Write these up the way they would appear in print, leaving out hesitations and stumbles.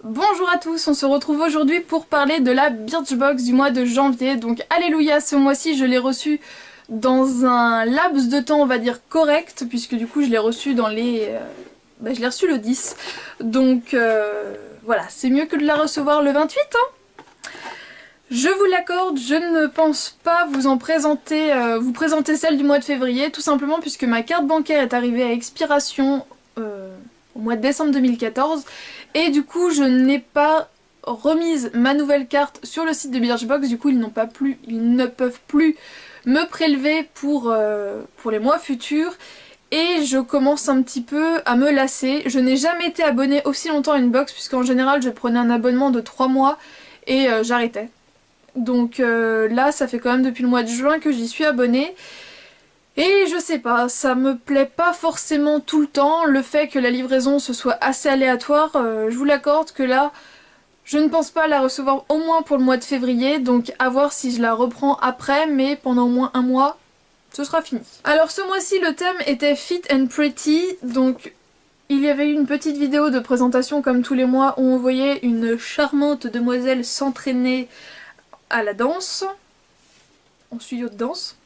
Bonjour à tous, on se retrouve aujourd'hui pour parler de la Birchbox du mois de janvier. Donc alléluia, ce mois-ci je l'ai reçu dans un laps de temps on va dire correct, puisque du coup je l'ai reçu dans je l'ai reçu le 10. Donc voilà, c'est mieux que de la recevoir le 28 hein. Je vous l'accorde, je ne pense pas vous présenter celle du mois de février, tout simplement puisque ma carte bancaire est arrivée à expiration au mois de décembre 2014 et du coup je n'ai pas remise ma nouvelle carte sur le site de Birchbox. Du coup ils ne peuvent plus me prélever pour les mois futurs et je commence un petit peu à me lasser. Je n'ai jamais été abonnée aussi longtemps à une box puisqu'en général je prenais un abonnement de 3 mois et j'arrêtais. Donc là ça fait quand même depuis le mois de juin que j'y suis abonnée. Et je sais pas, ça me plaît pas forcément tout le temps, le fait que la livraison ce soit assez aléatoire, je vous l'accorde que là, je ne pense pas la recevoir au moins pour le mois de février, donc à voir si je la reprends après, mais pendant au moins un mois, ce sera fini. Alors ce mois-ci, le thème était Fit and Pretty, donc il y avait eu une petite vidéo de présentation comme tous les mois où on voyait une charmante demoiselle s'entraîner à la danse, en studio de danse.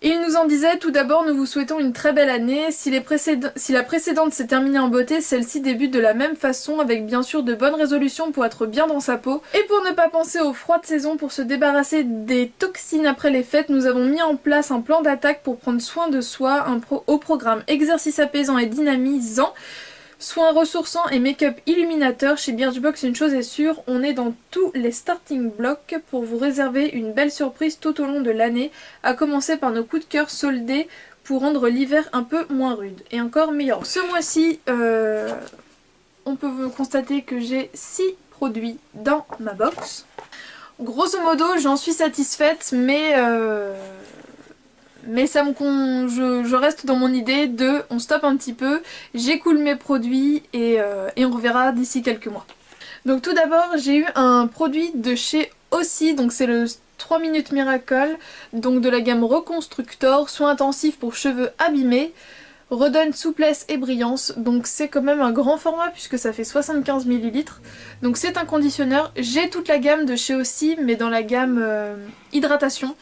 Il nous en disait: tout d'abord nous vous souhaitons une très belle année, si la précédente s'est terminée en beauté, celle-ci débute de la même façon avec bien sûr de bonnes résolutions pour être bien dans sa peau. Et pour ne pas penser aux froides saisons, pour se débarrasser des toxines après les fêtes, nous avons mis en place un plan d'attaque pour prendre soin de soi, au programme exercice apaisant et dynamisant, soins ressourçants et make-up illuminateur. Chez Birchbox, une chose est sûre, on est dans tous les starting blocks pour vous réserver une belle surprise tout au long de l'année, à commencer par nos coups de cœur soldés pour rendre l'hiver un peu moins rude et encore meilleur. Ce mois-ci, on peut constater que j'ai 6 produits dans ma box. Grosso modo, j'en suis satisfaite, mais ça je reste dans mon idée de on stoppe un petit peu, j'écoule mes produits et on reverra d'ici quelques mois. Donc tout d'abord j'ai eu un produit de chez Aussie, donc c'est le 3 minutes Miracle, donc de la gamme Reconstructor, soin intensif pour cheveux abîmés, redonne souplesse et brillance, donc c'est quand même un grand format puisque ça fait 75 ml. Donc c'est un conditionneur, j'ai toute la gamme de chez Aussie mais dans la gamme hydratation.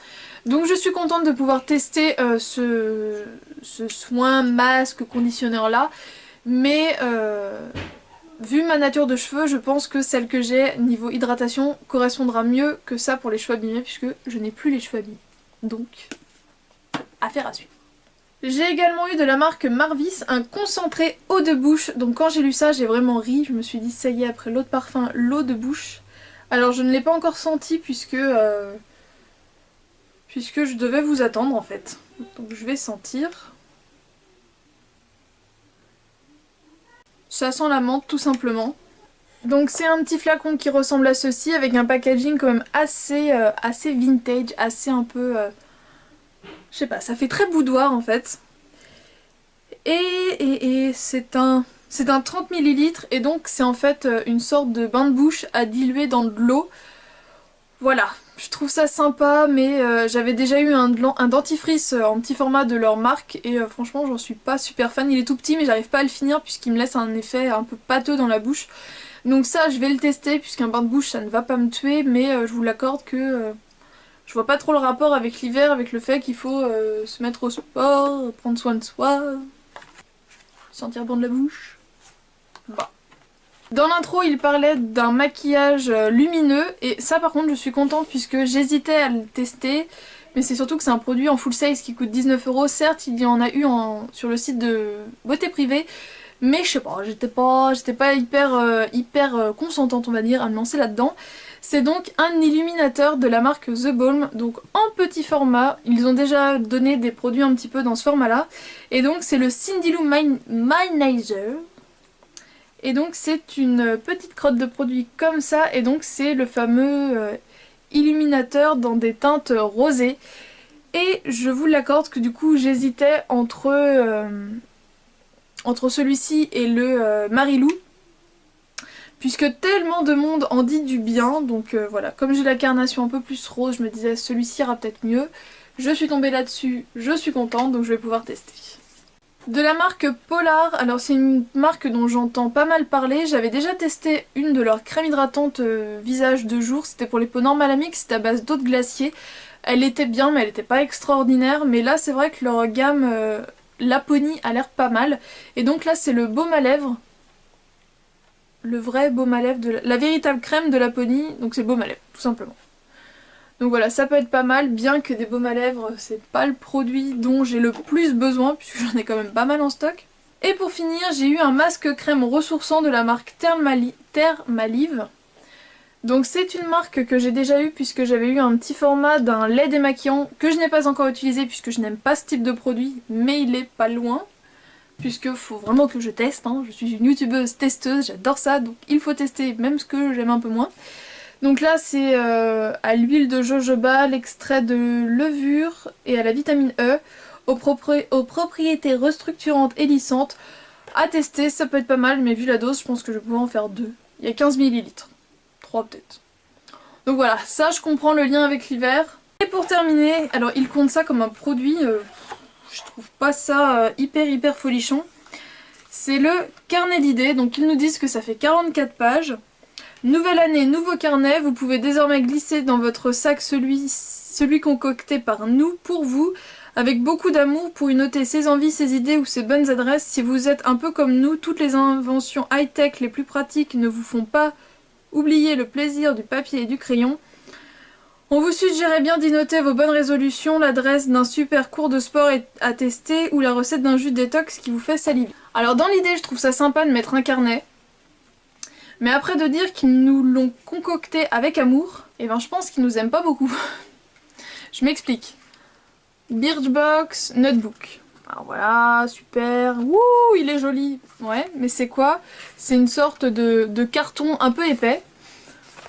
Donc je suis contente de pouvoir tester ce soin masque conditionneur là, mais vu ma nature de cheveux, je pense que celle que j'ai niveau hydratation correspondra mieux que ça pour les cheveux abîmés puisque je n'ai plus les cheveux abîmés. Donc, affaire à suivre. J'ai également eu de la marque Marvis un concentré eau de bouche. Donc quand j'ai lu ça, j'ai vraiment ri. Je me suis dit ça y est, après l'eau de parfum, l'eau de bouche. Alors je ne l'ai pas encore senti puisque je devais vous attendre en fait. Donc je vais sentir. Ça sent la menthe tout simplement. Donc c'est un petit flacon qui ressemble à ceci avec un packaging quand même assez vintage, assez un peu... je sais pas, ça fait très boudoir en fait. Et c'est un 30 ml et donc c'est en fait une sorte de bain de bouche à diluer dans de l'eau. Voilà, je trouve ça sympa, mais j'avais déjà eu un dentifrice en petit format de leur marque et franchement j'en suis pas super fan. Il est tout petit mais j'arrive pas à le finir puisqu'il me laisse un effet un peu pâteux dans la bouche. Donc ça je vais le tester puisqu'un bain de bouche ça ne va pas me tuer, mais je vous l'accorde que je vois pas trop le rapport avec l'hiver, avec le fait qu'il faut se mettre au sport, prendre soin de soi, sentir bon de la bouche. Bah. Dans l'intro il parlait d'un maquillage lumineux et ça par contre je suis contente puisque j'hésitais à le tester, mais c'est surtout que c'est un produit en full size qui coûte 19 €. Certes il y en a eu sur le site de Beauté Privée, mais je sais pas, j'étais pas hyper consentante on va dire à me lancer là-dedans. C'est donc un illuminateur de la marque The Balm, donc en petit format. Ils ont déjà donné des produits un petit peu dans ce format là, et donc c'est le Cindy Lou Minizer. Et donc c'est une petite crotte de produit comme ça, et donc c'est le fameux illuminateur dans des teintes rosées. Et je vous l'accorde que du coup j'hésitais entre celui-ci et le Marilou, puisque tellement de monde en dit du bien, donc voilà, comme j'ai la carnation un peu plus rose, je me disais celui-ci ira peut-être mieux. Je suis tombée là-dessus, je suis contente, donc je vais pouvoir tester. De la marque Polar, alors c'est une marque dont j'entends pas mal parler, j'avais déjà testé une de leurs crèmes hydratantes visage de jour, c'était pour les peaux normales à mix, c'était à base d'eau de glacier. Elle était bien mais elle était pas extraordinaire, mais là c'est vrai que leur gamme Laponie a l'air pas mal. Et donc là c'est le baume à lèvres, le vrai baume à lèvres, la véritable crème de Laponie, donc c'est le baume à lèvres tout simplement. Donc voilà, ça peut être pas mal, bien que des baumes à lèvres, c'est pas le produit dont j'ai le plus besoin, puisque j'en ai quand même pas mal en stock. Et pour finir, j'ai eu un masque crème ressourçant de la marque Thermalive. Donc c'est une marque que j'ai déjà eue, puisque j'avais eu un petit format d'un lait démaquillant, que je n'ai pas encore utilisé, puisque je n'aime pas ce type de produit, mais il est pas loin. Puisque faut vraiment que je teste, hein. Je suis une youtubeuse testeuse, j'adore ça, donc il faut tester même ce que j'aime un peu moins. Donc là c'est à l'huile de jojoba, l'extrait de levure et à la vitamine E, aux propriétés restructurantes et lissantes. À tester, ça peut être pas mal, mais vu la dose, je pense que je vais pouvoir en faire 2. Il y a 15 ml. 3 peut-être. Donc voilà, ça je comprends le lien avec l'hiver. Et pour terminer, alors ils comptent ça comme un produit, je trouve pas ça hyper folichon. C'est le carnet d'idées, donc ils nous disent que ça fait 44 pages. Nouvelle année, nouveau carnet, vous pouvez désormais glisser dans votre sac celui concocté par nous, pour vous, avec beaucoup d'amour pour y noter ses envies, ses idées ou ses bonnes adresses. Si vous êtes un peu comme nous, toutes les inventions high-tech les plus pratiques ne vous font pas oublier le plaisir du papier et du crayon. On vous suggérait bien d'y noter vos bonnes résolutions, l'adresse d'un super cours de sport à tester ou la recette d'un jus de détox qui vous fait saliver. Alors dans l'idée, je trouve ça sympa de mettre un carnet. Mais après de dire qu'ils nous l'ont concocté avec amour, eh ben je pense qu'ils nous aiment pas beaucoup. Je m'explique. Birchbox Notebook. Alors voilà, super. Wouh, il est joli. Ouais, mais c'est quoi? C'est une sorte de carton un peu épais.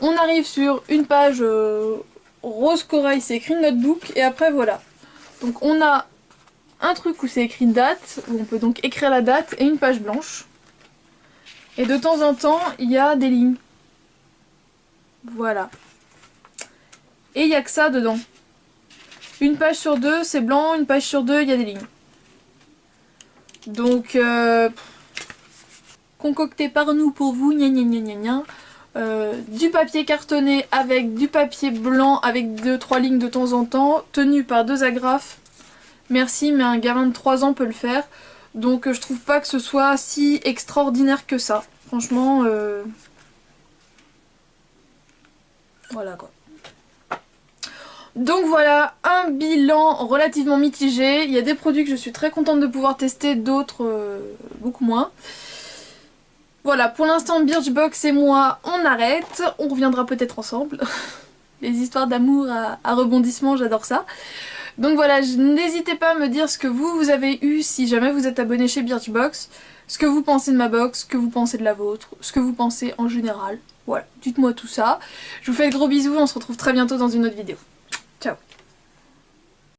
On arrive sur une page rose corail, c'est écrit Notebook, et après voilà. Donc on a un truc où c'est écrit date, où on peut donc écrire la date, et une page blanche. Et de temps en temps, il y a des lignes. Voilà. Et il n'y a que ça dedans. Une page sur deux, c'est blanc, une page sur deux, il y a des lignes. Donc, concocté par nous pour vous, gna gna gna gna gna. Du papier cartonné avec du papier blanc avec 2-3 lignes de temps en temps, tenu par 2 agrafes. Merci, mais un gamin de 3 ans peut le faire. Donc je trouve pas que ce soit si extraordinaire que ça. Franchement, voilà quoi. Donc voilà, un bilan relativement mitigé. Il y a des produits que je suis très contente de pouvoir tester, d'autres beaucoup moins. Voilà, pour l'instant Birchbox et moi on arrête. On reviendra peut-être ensemble. Les histoires d'amour à rebondissement, j'adore ça. Donc voilà, n'hésitez pas à me dire ce que vous avez eu si jamais vous êtes abonné chez Birchbox, ce que vous pensez de ma box, ce que vous pensez de la vôtre, ce que vous pensez en général. Voilà, dites-moi tout ça. Je vous fais de gros bisous, on se retrouve très bientôt dans une autre vidéo. Ciao.